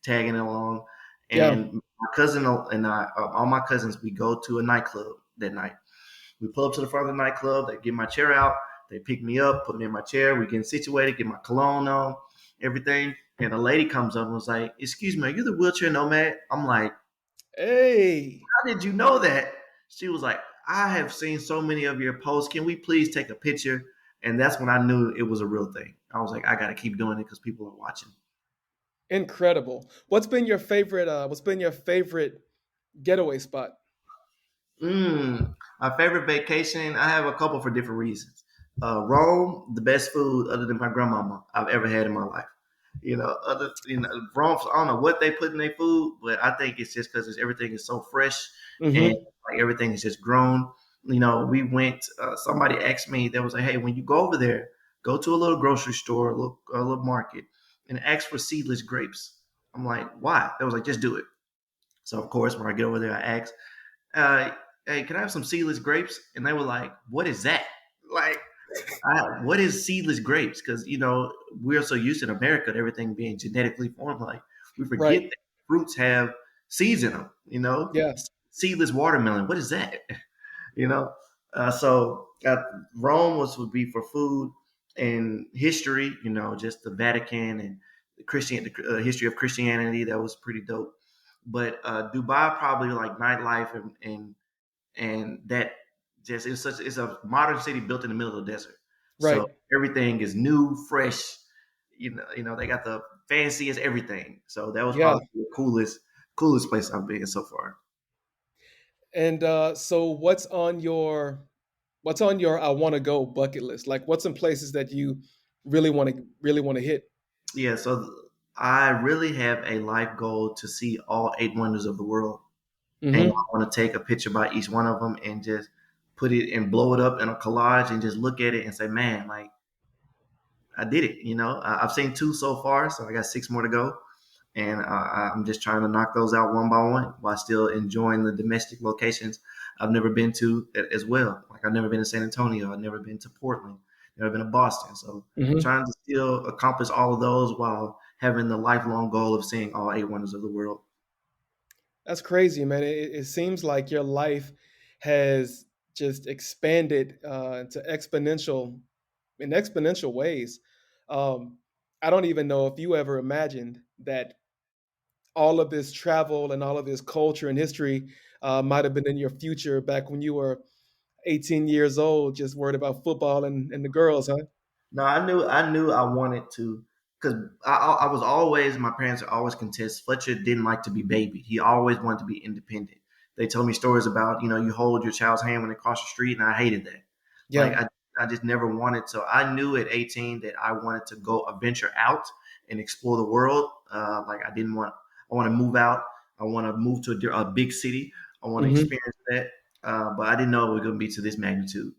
tagging along. Yeah. And my cousin and all my cousins, we go to a nightclub that night. We pull up to the front of the nightclub. They get my chair out. They pick me up, put me in my chair. We get situated, get my cologne on, everything. And a lady comes up and was like, "Excuse me, are you the wheelchair nomad?" I'm like, Hey. "How did you know that?" She was like, "I have seen so many of your posts. Can we please take a picture?" And that's when I knew it was a real thing. I was like, "I got to keep doing it because people are watching." Incredible. What's been your favorite getaway spot? My favorite vacation, I have a couple for different reasons. Rome, the best food other than my grandmama I've ever had in my life. Rome. I don't know what they put in their food, but I think it's just because everything is so fresh and Hmm. like everything is just grown. We went. Somebody asked me. They was like, "Hey, when you go over there, go to a little grocery store, a little market, and ask for seedless grapes." I'm like, "Why?" They was like, "Just do it." So of course, when I get over there, I ask, uh, "Hey, can I have some seedless grapes?" And they were like, "What is that?" Like, what is seedless grapes? Because we're so used in America to everything being genetically formed. Like, we forget Right. that fruits have seeds in them. Yeah. Seedless watermelon. What is that? you know. So Rome would be for food and history. Just the Vatican and the history of Christianity. That was pretty dope. But Dubai probably like nightlife and that just it's a modern city built in the middle of the desert. So Right. everything is new, fresh. They got the fanciest everything. So that was Yeah. probably the coolest place I've been so far. And so what's on your I want to go bucket list? Like what's some places that you really want to hit? Yeah, so I really have a life goal to see all eight wonders of the world, and Hmm. I want to take a picture by each one of them and just put it and blow it up in a collage and just look at it and say, man, like I did it. I've seen two so far, so I got six more to go, and I'm just trying to knock those out one by one while still enjoying the domestic locations I've never been to as well. Like I've never been to San Antonio, I've never been to Portland, never been to Boston. So Hmm. trying to still accomplish all of those while having the lifelong goal of seeing all eight wonders of the world. That's crazy, man. It seems like your life has just expanded into exponential ways. Um, I don't even know if you ever imagined that all of this travel and all of this culture and history might have been in your future back when you were 18 years old, just worried about football and the girls, huh? No, I knew I wanted to because I was always my parents are always contest. Fletcher didn't like to be babied. He always wanted to be independent. They told me stories about you hold your child's hand when they cross the street, and I hated that. Like Yeah. I just never wanted to. I knew at 18 that I wanted to go venture out and explore the world. Like I didn't want. I want to move out. I want to move to a big city. I want to Hmm. experience that. But I didn't know it was going to be to this magnitude.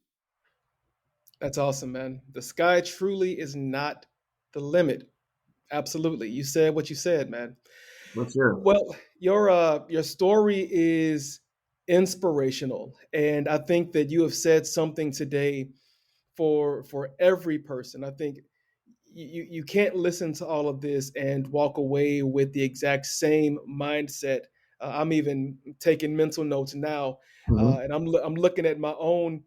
That's awesome, man. The sky truly is not the limit. Absolutely. You said what you said, man. What's your Well, your story is inspirational, and I think that you have said something today for every person. I think you can't listen to all of this and walk away with the exact same mindset. I'm even taking mental notes now, Mhm. and I'm looking at my own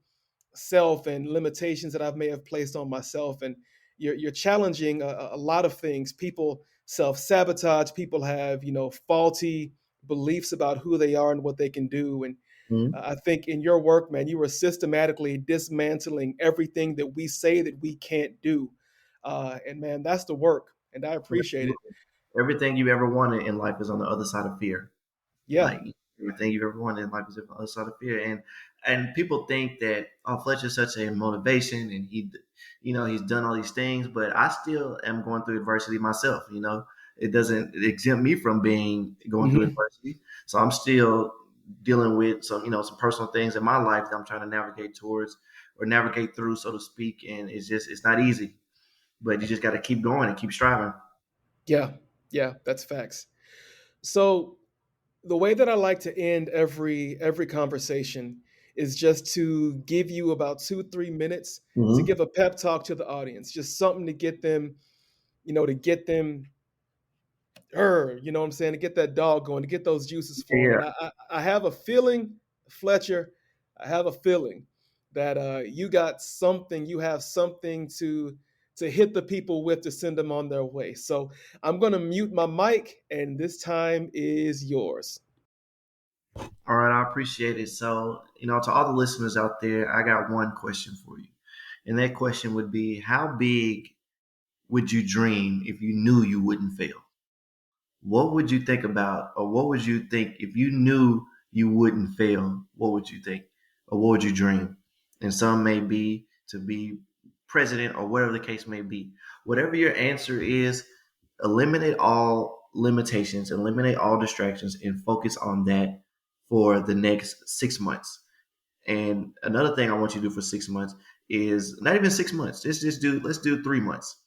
self and limitations that I may have placed on myself. And you're challenging a lot of things. People self sabotage. People have faulty beliefs about who they are and what they can do. And Mhm. I think in your work, man, you are systematically dismantling everything that we say that we can't do. And man, that's the work, and I appreciate it. Everything you ever wanted in life is on the other side of fear. Yeah. Like everything you've ever wanted in life is on the other side of fear. And people think that Fletcher's such a motivation and he's done all these things, but I still am going through adversity myself. It doesn't exempt me from being going through Hmm. adversity. So I'm still dealing with some personal things in my life that I'm trying to navigate towards or navigate through, so to speak. And it's not easy, but you just got to keep going and keep striving. Yeah. Yeah. That's facts. So the way that I like to end every conversation is just to give you about 2-3 minutes to Mm-hmm. give a pep talk to the audience, just something to get them, to get them, what I'm saying, to get that dog going, to get those juices flowing. Yeah. And I have a feeling, Fletcher, I have a feeling that you have something to hit the people with to send them on their way. So I'm going to mute my mic, and this time is yours. All right, I appreciate it. So, to all the listeners out there, I got one question for you. And that question would be, how big would you dream if you knew you wouldn't fail? What would you think about, or what would you think if you knew you wouldn't fail? What would you think, or what would you dream? And some may be to be president, or whatever the case may be. Whatever your answer is, eliminate all limitations, eliminate all distractions, and focus on that for the next 6 months. And another thing I want you to do for 6 months is not even 6 months. Let's do 3 months.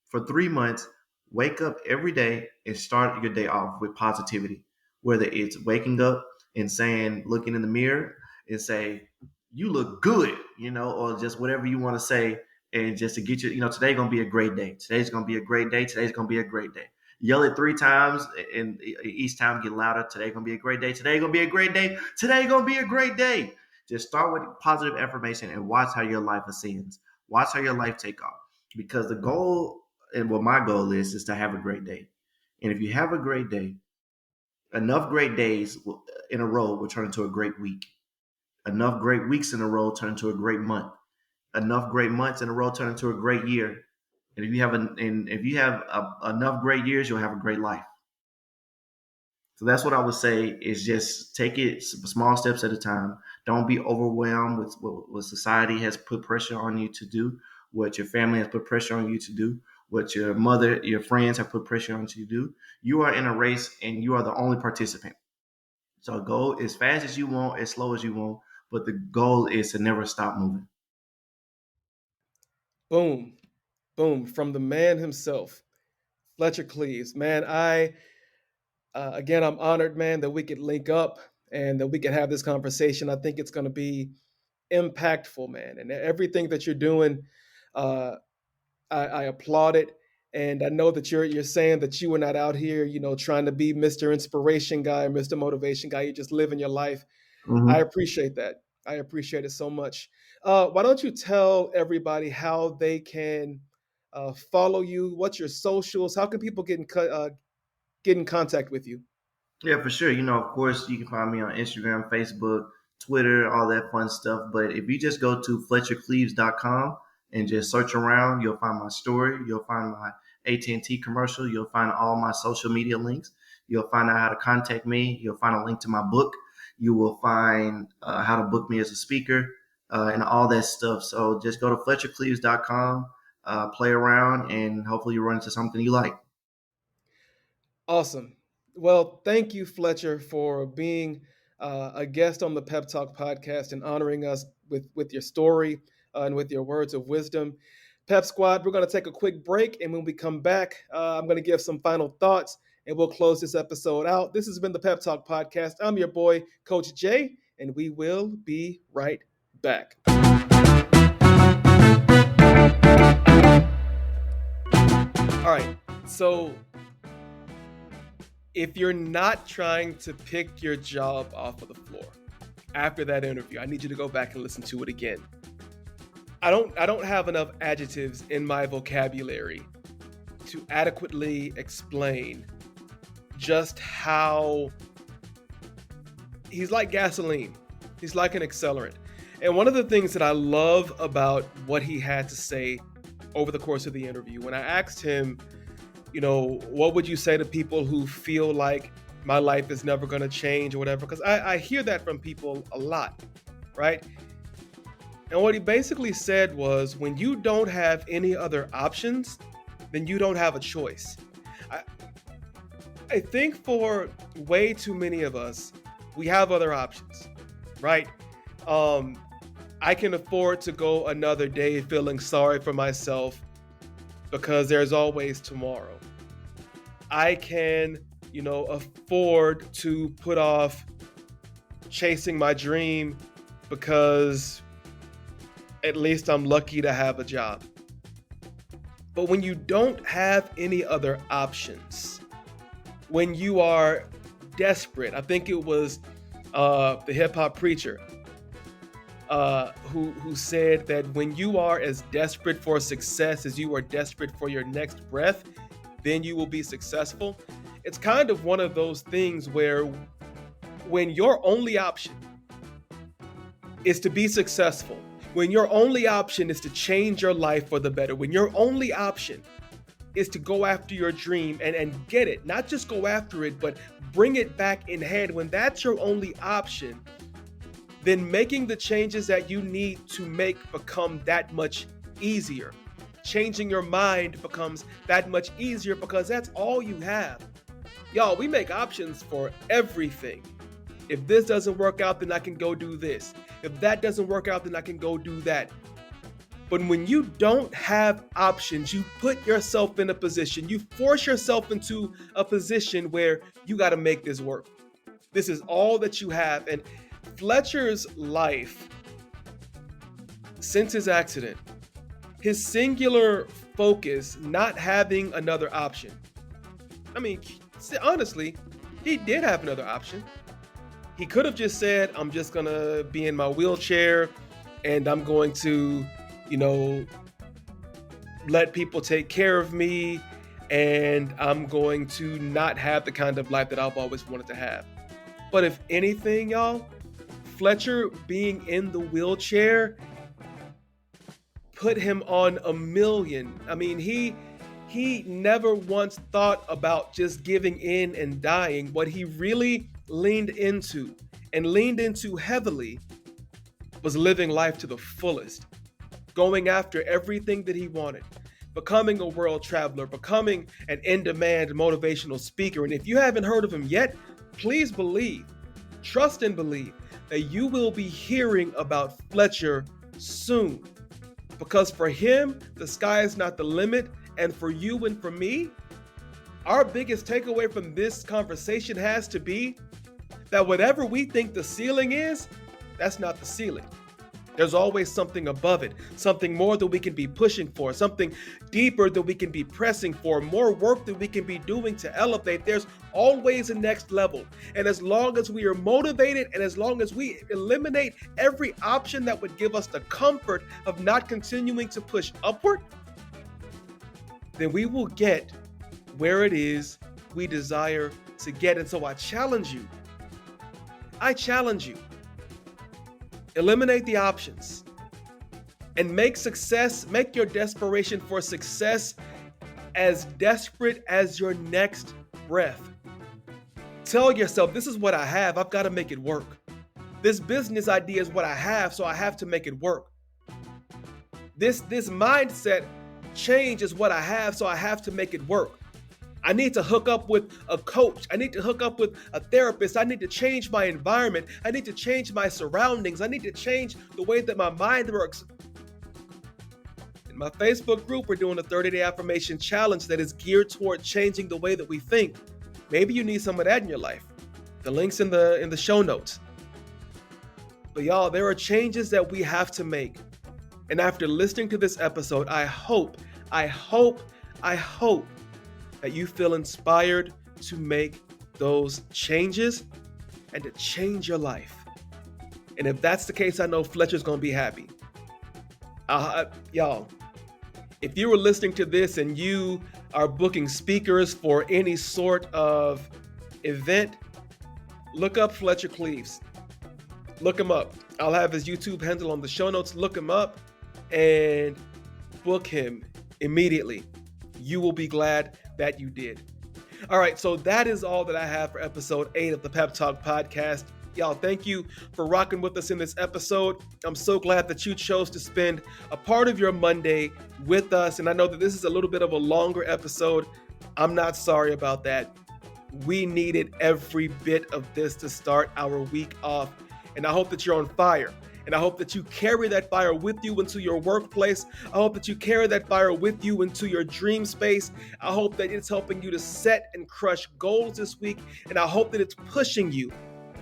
For 3 months, wake up every day and start your day off with positivity. Whether it's waking up and saying, looking in the mirror and say, you look good, or just whatever you want to say. And just to get you, today's going to be a great day. Today's going to be a great day. Today's going to be a great day. Yell it 3 times and each time get louder. Today's going to be a great day. Today's going to be a great day. Today's going to be a great day. Just start with positive affirmation and watch how your life ascends. Watch how your life take off. Because the goal, and what my goal is to have a great day. And if you have a great day, enough great days in a row will turn into a great week. Enough great weeks in a row turn into a great month. Enough great months in a row turn into a great year. And if you have enough great years, you'll have a great life. So that's what I would say is just take it small steps at a time. Don't be overwhelmed with what society has put pressure on you to do, what your family has put pressure on you to do, what your mother, your friends have put pressure on you to do. You are in a race and you are the only participant. So go as fast as you want, as slow as you want, but the goal is to never stop moving. Boom, boom, from the man himself, Fletcher Cleaves. Man, again, I'm honored, man, that we could link up and that we could have this conversation. I think it's going to be impactful, man. And everything that you're doing, I applaud it. And I know that you're saying that you were not out here, trying to be Mr. Inspiration guy, Mr. Motivation guy. You're just living your life. I Mm-hmm. appreciate that. I appreciate it so much. Why don't you tell everybody how they can follow you? What's your socials? How can people get in contact with you? Yeah, for sure. Of course, you can find me on Instagram, Facebook, Twitter, all that fun stuff. But if you just go to FletcherCleaves.com and just search around, you'll find my story. You'll find my AT&T commercial. You'll find all my social media links. You'll find out how to contact me. You'll find a link to my book. You will find how to book me as a speaker and all that stuff. So just go to FletcherCleaves.com, play around, and hopefully you run into something you like. Awesome. Well, thank you, Fletcher, for being a guest on the Pep Talk podcast and honoring us with your story and with your words of wisdom. Pep Squad, we're going to take a quick break. And when we come back, I'm going to give some final thoughts and we'll close this episode out. This has been the Pep Talk podcast. I'm your boy, Coach Jay, and we will be right back. All right. So, if you're not trying to pick your job off of the floor after that interview, I need you to go back and listen to it again. I don't have enough adjectives in my vocabulary to adequately explain just how he's like gasoline. He's like an accelerant. And one of the things that I love about what he had to say over the course of the interview, when I asked him, what would you say to people who feel like my life is never going to change or whatever? Because I hear that from people a lot, right? And what he basically said was, when you don't have any other options, then you don't have a choice. I think for way too many of us, we have other options, right? I can afford to go another day feeling sorry for myself because there's always tomorrow. I can, afford to put off chasing my dream because at least I'm lucky to have a job. But when you don't have any other options, when you are desperate, I think it was the hip hop preacher who said that when you are as desperate for success as you are desperate for your next breath, then you will be successful. It's kind of one of those things where when your only option is to be successful, when your only option is to change your life for the better, when your only option is to go after your dream and get it, not just go after it, but bring it back in hand, when that's your only option, then making the changes that you need to make become that much easier. Changing your mind becomes that much easier because that's all you have. Y'all, we make options for everything. If this doesn't work out, then I can go do this. If that doesn't work out, then I can go do that. But when you don't have options, you put yourself in a position, you force yourself into a position where you got to make this work. This is all that you have. And Fletcher's life, since his accident, his singular focus, not having another option. I mean, honestly, he did have another option. He could have just said, I'm just going to be in my wheelchair and I'm going to, let people take care of me, and I'm going to not have the kind of life that I've always wanted to have. But if anything, y'all, Fletcher being in the wheelchair put him on a million. I mean, he never once thought about just giving in and dying. What he really leaned into heavily was living life to the fullest, going after everything that he wanted, becoming a world traveler, becoming an in-demand motivational speaker. And if you haven't heard of him yet, please believe, trust and believe that you will be hearing about Fletcher soon. Because for him, the sky is not the limit. And for you and for me, our biggest takeaway from this conversation has to be that whatever we think the ceiling is, that's not the ceiling. There's always something above it, something more that we can be pushing for, something deeper that we can be pressing for, more work that we can be doing to elevate. There's always a next level. And as long as we are motivated and as long as we eliminate every option that would give us the comfort of not continuing to push upward, then we will get where it is we desire to get. And so I challenge you. Eliminate the options and make your desperation for success as desperate as your next breath. Tell yourself, this is what I have, I've got to make it work. This business idea is what I have, so I have to make it work. This mindset change is what I have, so I have to make it work. I need to hook up with a coach. I need to hook up with a therapist. I need to change my environment. I need to change my surroundings. I need to change the way that my mind works. In my Facebook group, we're doing a 30-day affirmation challenge that is geared toward changing the way that we think. Maybe you need some of that in your life. The link's in the show notes. But y'all, there are changes that we have to make. And after listening to this episode, I hope that you feel inspired to make those changes and to change your life. And if that's the case, I know Fletcher's gonna be happy. Y'all, if you were listening to this and you are booking speakers for any sort of event, look up Fletcher Cleaves. Look him up. I'll have his YouTube handle on the show notes. Look him up and book him immediately. You will be glad that you did. All right, so that is all that I have for episode 8 of the PepTalk Podcast. Y'all, thank you for rocking with us in this episode. I'm so glad that you chose to spend a part of your Monday with us. And I know that this is a little bit of a longer episode. I'm not sorry about that. We needed every bit of this to start our week off. And I hope that you're on fire. And I hope that you carry that fire with you into your workplace. I hope that you carry that fire with you into your dream space. I hope that it's helping you to set and crush goals this week. And I hope that it's pushing you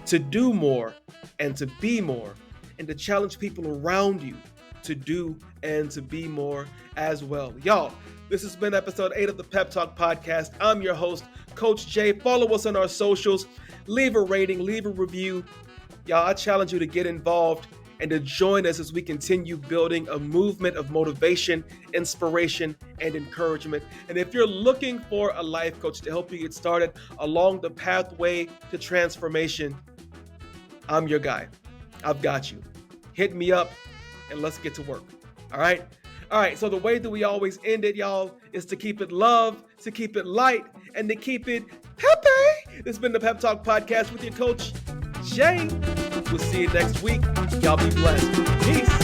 to do more and to be more and to challenge people around you to do and to be more as well. Y'all, this has been episode 8 of the PepTalk Podcast. I'm your host, Coach Jay. Follow us on our socials. Leave a rating, leave a review. Y'all, I challenge you to get involved and to join us as we continue building a movement of motivation, inspiration, and encouragement. And if you're looking for a life coach to help you get started along the pathway to transformation, I'm your guy. I've got you. Hit me up and let's get to work. All right? All right, so the way that we always end it, y'all, is to keep it love, to keep it light, and to keep it happy. This has been the PepTalk Podcast with your coach, Jay. We'll see you next week. Y'all be blessed. Peace.